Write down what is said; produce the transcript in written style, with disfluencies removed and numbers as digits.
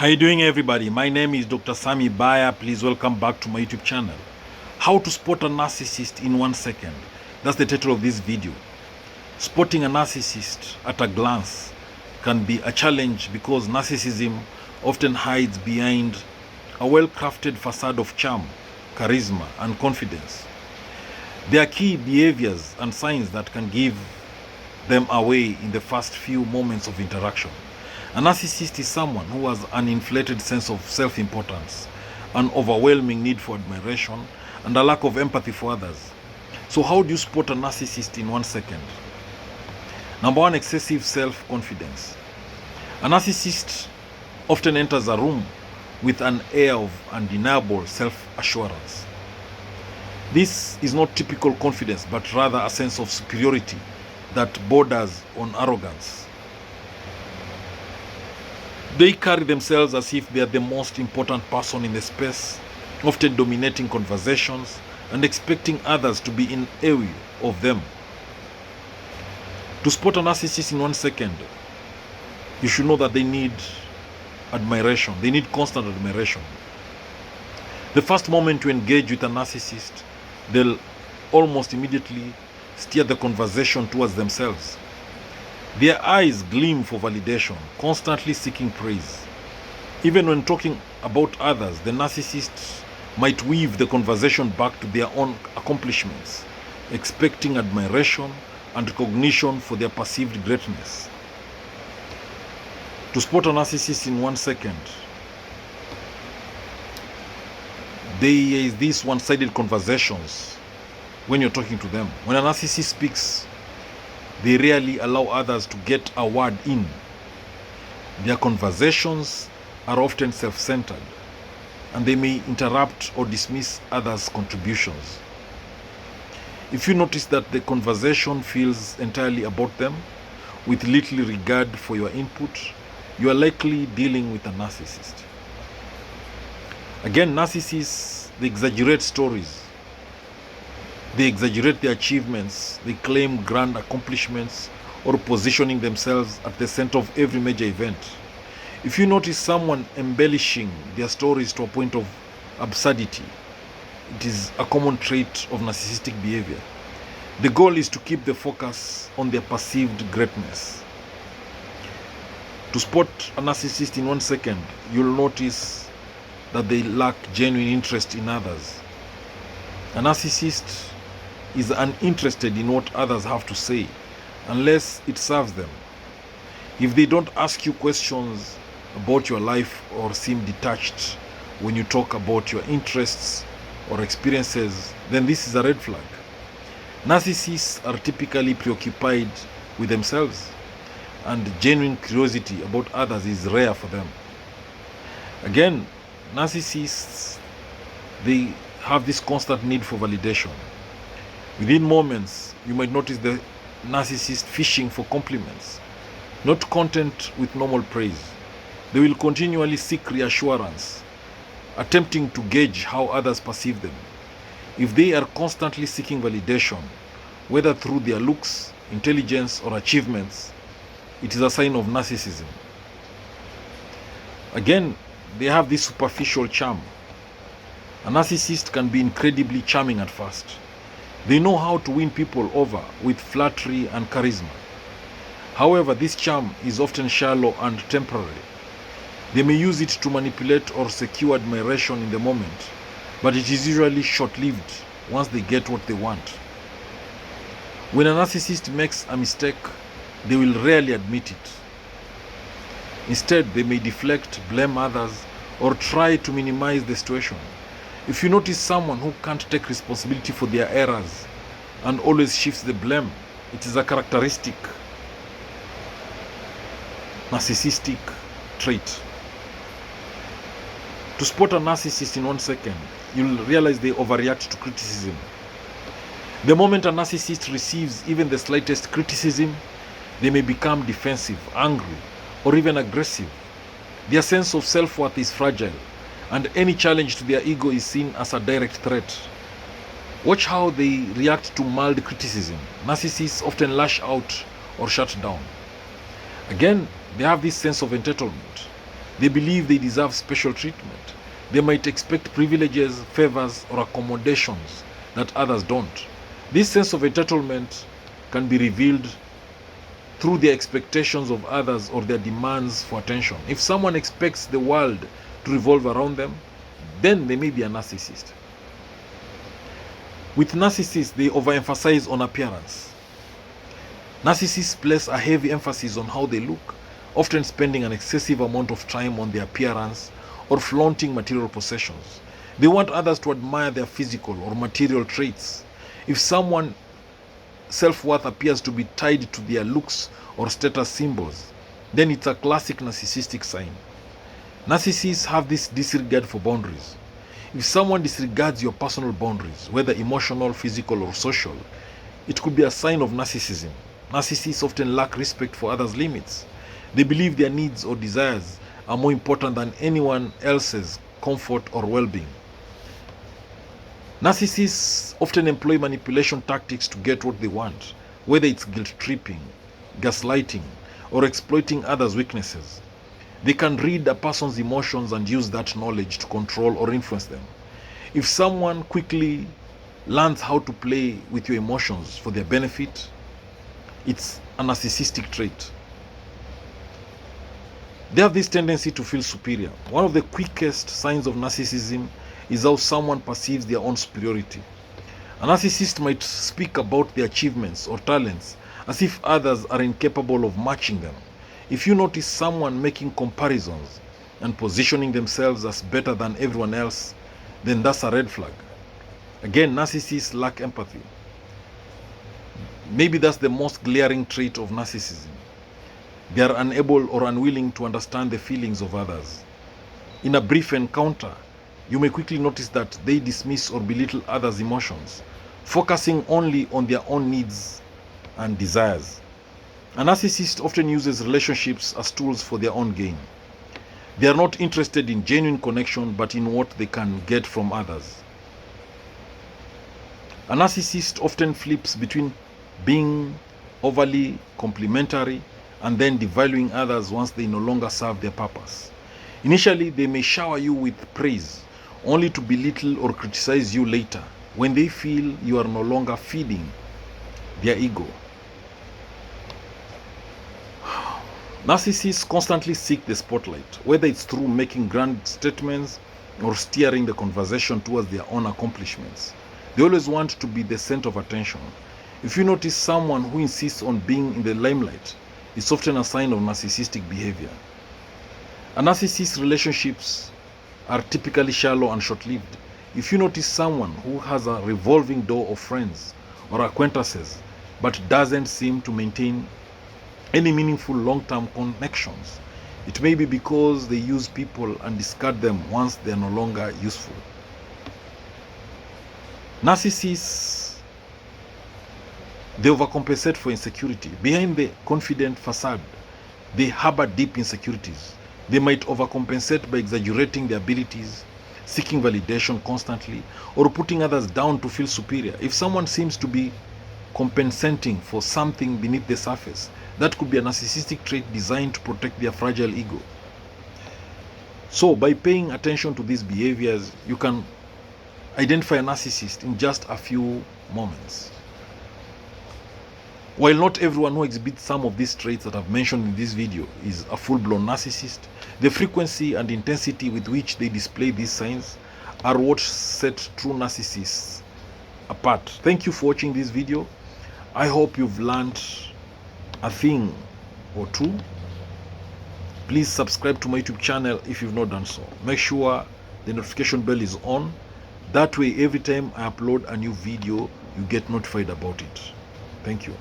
How you doing, everybody? My name is Dr. Sami Baya. Please welcome back to my YouTube channel. How to spot a narcissist in 1 second. That's the title of this video. Spotting a narcissist at a glance can be a challenge because narcissism often hides behind a well-crafted facade of charm, charisma, and confidence. There are key behaviors and signs that can give them away in the first few moments of interaction. A narcissist is someone who has an inflated sense of self-importance, an overwhelming need for admiration, and a lack of empathy for others. So how do you spot a narcissist in 1 second? Number one, excessive self-confidence. A narcissist often enters a room with an air of undeniable self-assurance. This is not typical confidence, but rather a sense of superiority that borders on arrogance. They carry themselves as if they are the most important person in the space, often dominating conversations and expecting others to be in awe of them. To spot a narcissist in 1 second, you should know that they need admiration. They need constant admiration. The first moment you engage with a narcissist, they'll almost immediately steer the conversation towards themselves. Their eyes gleam for validation, constantly seeking praise. Even when talking about others, the narcissists might weave the conversation back to their own accomplishments, expecting admiration and recognition for their perceived greatness. To spot a narcissist in 1 second, there is these one-sided conversations when you're talking to them. When a narcissist speaks, they rarely allow others to get a word in. Their conversations are often self-centered, and they may interrupt or dismiss others' contributions. If you notice that the conversation feels entirely about them, with little regard for your input, you are likely dealing with a narcissist. Again, narcissists, they exaggerate stories. They exaggerate their achievements, they claim grand accomplishments, or positioning themselves at the center of every major event. If you notice someone embellishing their stories to a point of absurdity, it is a common trait of narcissistic behavior. The goal is to keep the focus on their perceived greatness. To spot a narcissist in 1 second, you'll notice that they lack genuine interest in others. A narcissist is uninterested in what others have to say unless it serves them. If they don't ask you questions about your life or seem detached when you talk about your interests or experiences, then this is a red flag. Narcissists are typically preoccupied with themselves, and genuine curiosity about others is rare for them. Again, narcissists, they have this constant need for validation. Within moments, you might notice the narcissist fishing for compliments, not content with normal praise. They will continually seek reassurance, attempting to gauge how others perceive them. If they are constantly seeking validation, whether through their looks, intelligence, or achievements, it is a sign of narcissism. Again, they have this superficial charm. A narcissist can be incredibly charming at first. They know how to win people over with flattery and charisma. However, this charm is often shallow and temporary. They may use it to manipulate or secure admiration in the moment, but it is usually short-lived once they get what they want. When a narcissist makes a mistake, they will rarely admit it. Instead, they may deflect, blame others, or try to minimize the situation. If you notice someone who can't take responsibility for their errors and always shifts the blame, it is a characteristic narcissistic trait. To spot a narcissist in 1 second, you'll realize they overreact to criticism. The moment a narcissist receives even the slightest criticism, they may become defensive, angry, or even aggressive. Their sense of self-worth is fragile, and any challenge to their ego is seen as a direct threat. Watch how they react to mild criticism. Narcissists often lash out or shut down. Again, they have this sense of entitlement. They believe they deserve special treatment. They might expect privileges, favors, or accommodations that others don't. This sense of entitlement can be revealed through their expectations of others or their demands for attention. If someone expects the world to revolve around them, then they may be a narcissist. With narcissists, they overemphasize on appearance. Narcissists place a heavy emphasis on how they look, often spending an excessive amount of time on their appearance or flaunting material possessions. They want others to admire their physical or material traits. If someone's self-worth appears to be tied to their looks or status symbols, then it's a classic narcissistic sign. Narcissists have this disregard for boundaries. If someone disregards your personal boundaries, whether emotional, physical, or social, it could be a sign of narcissism. Narcissists often lack respect for others' limits. They believe their needs or desires are more important than anyone else's comfort or well-being. Narcissists often employ manipulation tactics to get what they want, whether it's guilt-tripping, gaslighting, or exploiting others' weaknesses. They can read a person's emotions and use that knowledge to control or influence them. If someone quickly learns how to play with your emotions for their benefit, it's a narcissistic trait. They have this tendency to feel superior. One of the quickest signs of narcissism is how someone perceives their own superiority. A narcissist might speak about their achievements or talents as if others are incapable of matching them. If you notice someone making comparisons and positioning themselves as better than everyone else, then that's a red flag. Again, narcissists lack empathy. Maybe that's the most glaring trait of narcissism. They are unable or unwilling to understand the feelings of others. In a brief encounter, you may quickly notice that they dismiss or belittle others' emotions, focusing only on their own needs and desires. A narcissist often uses relationships as tools for their own gain. They are not interested in genuine connection, but in what they can get from others. A narcissist often flips between being overly complimentary and then devaluing others once they no longer serve their purpose. Initially, they may shower you with praise, only to belittle or criticize you later when they feel you are no longer feeding their ego. Narcissists constantly seek the spotlight, whether it's through making grand statements or steering the conversation towards their own accomplishments. They always want to be the center of attention. If you notice someone who insists on being in the limelight, it's often a sign of narcissistic behavior. A narcissist's relationships are typically shallow and short-lived. If you notice someone who has a revolving door of friends or acquaintances but doesn't seem to maintain any meaningful long-term connections, it may be because they use people and discard them once they are no longer useful. Narcissists, they overcompensate for insecurity. Behind the confident facade, they harbor deep insecurities. They might overcompensate by exaggerating their abilities, seeking validation constantly, or putting others down to feel superior. If someone seems to be compensating for something beneath the surface, that could be a narcissistic trait designed to protect their fragile ego. So, by paying attention to these behaviors, you can identify a narcissist in just a few moments. While not everyone who exhibits some of these traits that I've mentioned in this video is a full-blown narcissist, the frequency and intensity with which they display these signs are what set true narcissists apart. Thank you for watching this video. I hope you've learned a thing or two. Please subscribe to my YouTube channel if you've not done so. Make sure the notification bell is on. That way, every time I upload a new video, you get notified about it. Thank you.